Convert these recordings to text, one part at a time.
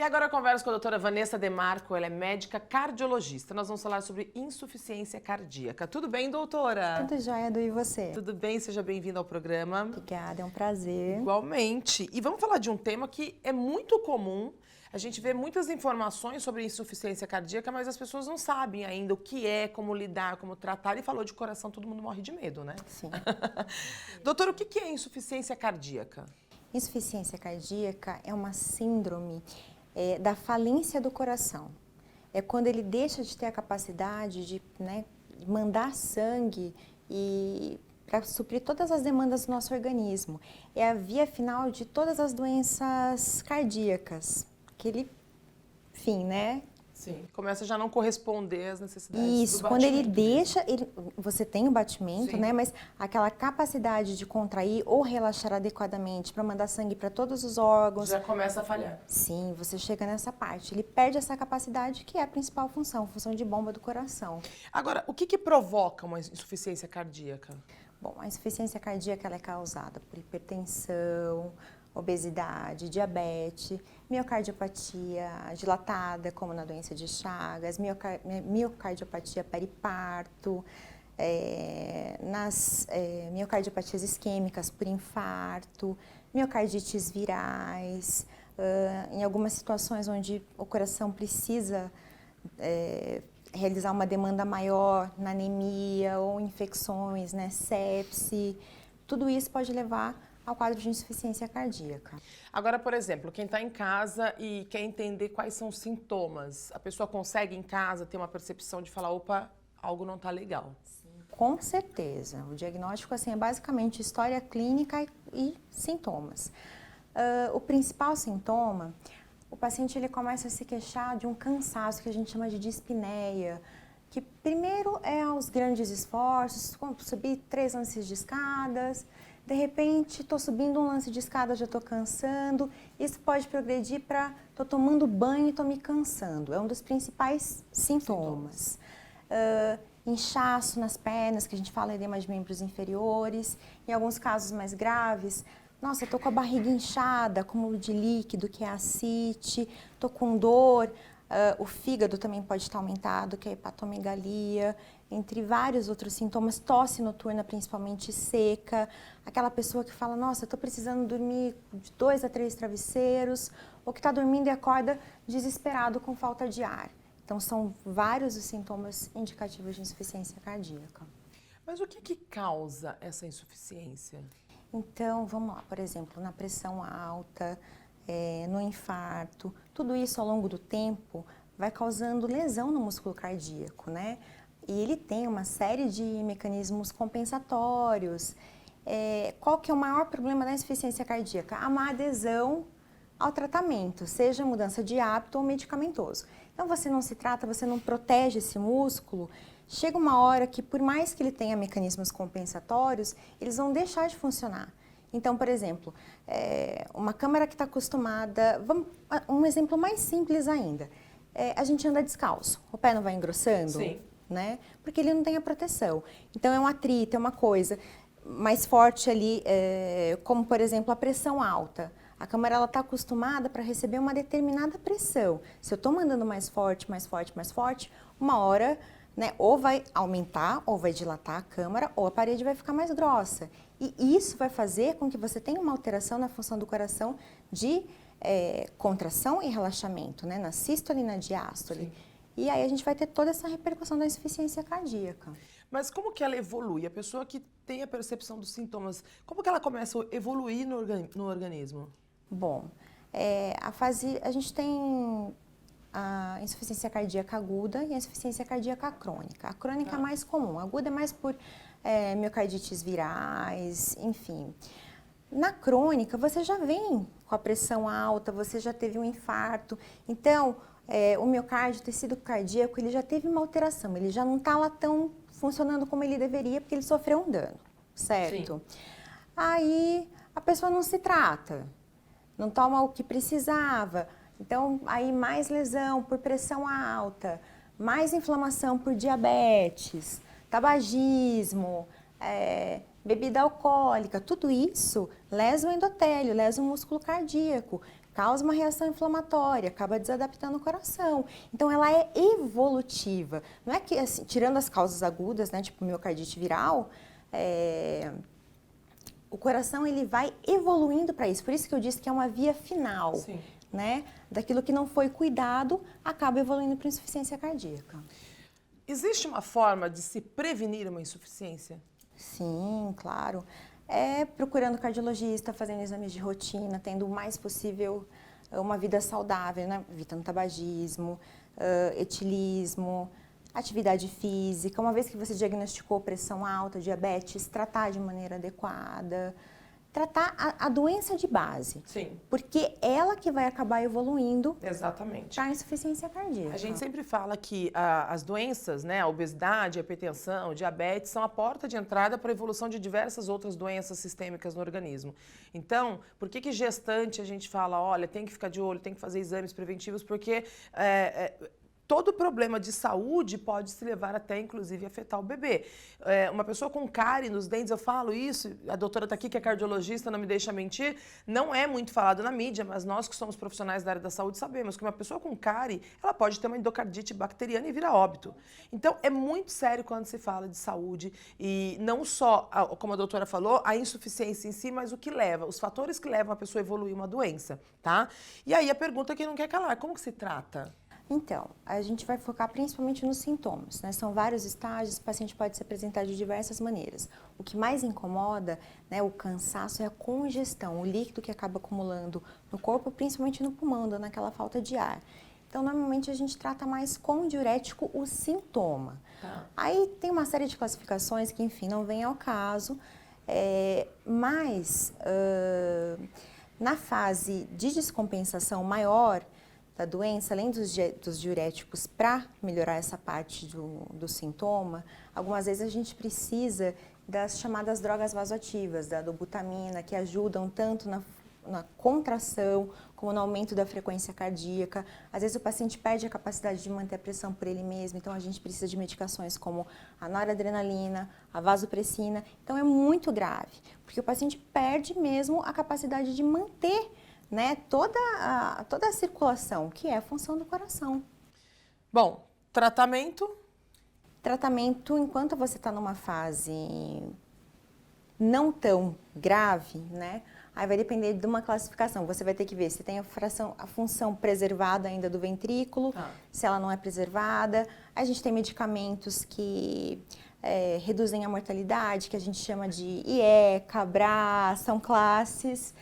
agora eu converso com a doutora Vanessa Demarco, ela é médica cardiologista. Nós vamos falar sobre insuficiência cardíaca. Tudo bem, doutora? Tudo jóia, Edu, e você? Tudo bem, seja bem-vinda ao programa. Obrigada, é um prazer. Igualmente. E vamos falar de um tema que é muito comum. A gente vê muitas informações sobre insuficiência cardíaca, mas as pessoas não sabem ainda o que é, como lidar, como tratar. E falou de coração, todo mundo morre de medo, né? Sim. Doutora, o que é insuficiência cardíaca? Insuficiência cardíaca é uma síndrome da falência do coração. É quando ele deixa de ter a capacidade de mandar sangue e para suprir todas as demandas do nosso organismo. É a via final de todas as doenças cardíacas. Aquele fim, né? Sim. Começa já a não corresponder às necessidades Isso, do quando ele batimento deixa, você tem o batimento, Sim. né? Mas aquela capacidade de contrair ou relaxar adequadamente para mandar sangue para todos os órgãos. já começa a falhar. Sim, você chega nessa parte. Ele perde essa capacidade que é a principal função de bomba do coração. Agora, o que provoca uma insuficiência cardíaca? Bom, a insuficiência cardíaca ela é causada por hipertensão, obesidade, diabetes, miocardiopatia dilatada, como na doença de Chagas, miocardiopatia periparto, nas miocardiopatias isquêmicas por infarto, miocardites virais, em algumas situações onde o coração precisa realizar uma demanda maior na anemia ou infecções, né, sepse, tudo isso pode levar ao quadro de insuficiência cardíaca. Agora, por exemplo, quem está em casa e quer entender quais são os sintomas, a pessoa consegue em casa ter uma percepção de falar, opa, algo não está legal? Sim. Com certeza. O diagnóstico assim, é basicamente história clínica e sintomas. O principal sintoma, o paciente ele começa a se queixar de um cansaço que a gente chama de dispneia, que primeiro é os grandes esforços, subir 3 lances de escadas, de repente estou subindo um lance de escada, já estou cansando, isso pode progredir para estou tomando banho e estou me cansando, é um dos principais sintomas. Inchaço nas pernas, que a gente fala edema de membros inferiores, em alguns casos mais graves, nossa, estou com a barriga inchada, acúmulo de líquido, que é ascite, estou com dor, o fígado também pode estar aumentado, que é hepatomegalia, entre vários outros sintomas, tosse noturna principalmente seca, aquela pessoa que fala, nossa, estou precisando dormir de 2 a 3 travesseiros, ou que está dormindo e acorda desesperado com falta de ar. Então, são vários os sintomas indicativos de insuficiência cardíaca. Mas o que causa essa insuficiência? Então, vamos lá, por exemplo, na pressão alta, no infarto, tudo isso ao longo do tempo vai causando lesão no músculo cardíaco, né? E ele tem uma série de mecanismos compensatórios. Qual que é o maior problema da insuficiência cardíaca? A má adesão ao tratamento, seja mudança de hábito ou medicamentoso. Então, você não se trata, você não protege esse músculo, chega uma hora que, por mais que ele tenha mecanismos compensatórios, eles vão deixar de funcionar. Então, por exemplo, uma câmara que está acostumada... um exemplo mais simples ainda. A gente anda descalço, o pé não vai engrossando? Sim. Né? Porque ele não tem a proteção. Então, é um atrito, é uma coisa mais forte ali, como, por exemplo, a pressão alta. A câmara está acostumada para receber uma determinada pressão. Se eu estou mandando mais forte, uma hora, né, ou vai aumentar, ou vai dilatar a câmara, ou a parede vai ficar mais grossa. E isso vai fazer com que você tenha uma alteração na função do coração de contração e relaxamento, né, na sístole e na diástole. Sim. E aí a gente vai ter toda essa repercussão da insuficiência cardíaca. Mas como que ela evolui? A pessoa que tem a percepção dos sintomas, como que ela começa a evoluir no organismo? Bom, a gente tem a insuficiência cardíaca aguda e a insuficiência cardíaca crônica. A crônica é mais comum, a aguda é mais por miocardites virais, enfim. Na crônica, você já vem com a pressão alta, você já teve um infarto, então o miocárdio, o tecido cardíaco, ele já teve uma alteração, ele já não está lá tão funcionando como ele deveria, porque ele sofreu um dano, certo? Sim. Aí a pessoa não se trata, não toma o que precisava, então aí mais lesão por pressão alta, mais inflamação por diabetes, tabagismo, bebida alcoólica, tudo isso lesa o endotélio, lesa o músculo cardíaco, causa uma reação inflamatória, acaba desadaptando o coração. Então, ela é evolutiva. Não é que, assim, tirando as causas agudas, né, tipo miocardite viral, o coração ele vai evoluindo para isso. Por isso que eu disse que é uma via final, Sim. né? Daquilo que não foi cuidado, acaba evoluindo para insuficiência cardíaca. Existe uma forma de se prevenir uma insuficiência? Sim, claro. Procurando cardiologista, fazendo exames de rotina, tendo o mais possível uma vida saudável, né? Evitando tabagismo, etilismo, atividade física. Uma vez que você diagnosticou pressão alta, diabetes, tratar de maneira adequada. Tratar a doença de base. Sim. Porque ela que vai acabar evoluindo Exatamente. para a insuficiência cardíaca. A gente sempre fala que as doenças, né, a obesidade, a hipertensão, o diabetes, são a porta de entrada para a evolução de diversas outras doenças sistêmicas no organismo. Então, por que gestante a gente fala, olha, tem que ficar de olho, tem que fazer exames preventivos, porque todo problema de saúde pode se levar até, inclusive, afetar o bebê. Uma pessoa com cárie nos dentes, eu falo isso, a doutora está aqui, que é cardiologista, não me deixa mentir, não é muito falado na mídia, mas nós que somos profissionais da área da saúde sabemos que uma pessoa com cárie, ela pode ter uma endocardite bacteriana e virar óbito. Então, é muito sério quando se fala de saúde e não só, como a doutora falou, a insuficiência em si, mas o que leva, os fatores que levam a pessoa a evoluir uma doença, tá? E aí a pergunta que não quer calar, como que se trata? Então, a gente vai focar principalmente nos sintomas, né? São vários estágios, o paciente pode se apresentar de diversas maneiras. O que mais incomoda, né, o cansaço, é a congestão, o líquido que acaba acumulando no corpo, principalmente no pulmão, dando aquela falta de ar. Então, normalmente a gente trata mais com diurético o sintoma. Aí tem uma série de classificações que, enfim, não vem ao caso, mas na fase de descompensação maior da doença, além dos diuréticos para melhorar essa parte do sintoma, algumas vezes a gente precisa das chamadas drogas vasoativas, da dobutamina, que ajudam tanto na contração como no aumento da frequência cardíaca. Às vezes o paciente perde a capacidade de manter a pressão por ele mesmo, então a gente precisa de medicações como a noradrenalina, a vasopressina. Então é muito grave, porque o paciente perde mesmo a capacidade de manter, né, toda a circulação, que é a função do coração. Bom, tratamento? Tratamento, enquanto você está numa fase não tão grave, né, aí vai depender de uma classificação. Você vai ter que ver se tem a função preservada ainda do ventrículo, se ela não é preservada. A gente tem medicamentos que reduzem a mortalidade, que a gente chama de IE, CABRA, são classes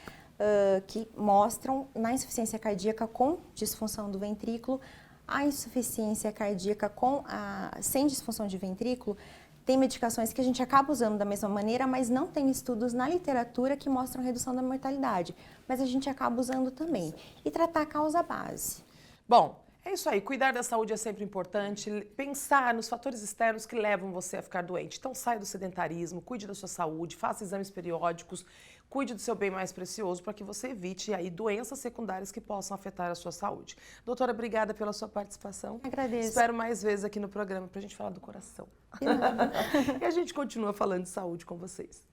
que mostram na insuficiência cardíaca com disfunção do ventrículo, a insuficiência cardíaca sem disfunção de ventrículo. Tem medicações que a gente acaba usando da mesma maneira, mas não tem estudos na literatura que mostram redução da mortalidade. Mas a gente acaba usando também. E tratar a causa base. Bom, é isso aí. Cuidar da saúde é sempre importante. Pensar nos fatores externos que levam você a ficar doente. Então, saia do sedentarismo, cuide da sua saúde, faça exames periódicos, cuide do seu bem mais precioso para que você evite aí doenças secundárias que possam afetar a sua saúde. Doutora, obrigada pela sua participação. Agradeço. Espero mais vezes aqui no programa para a gente falar do coração. E a gente continua falando de saúde com vocês.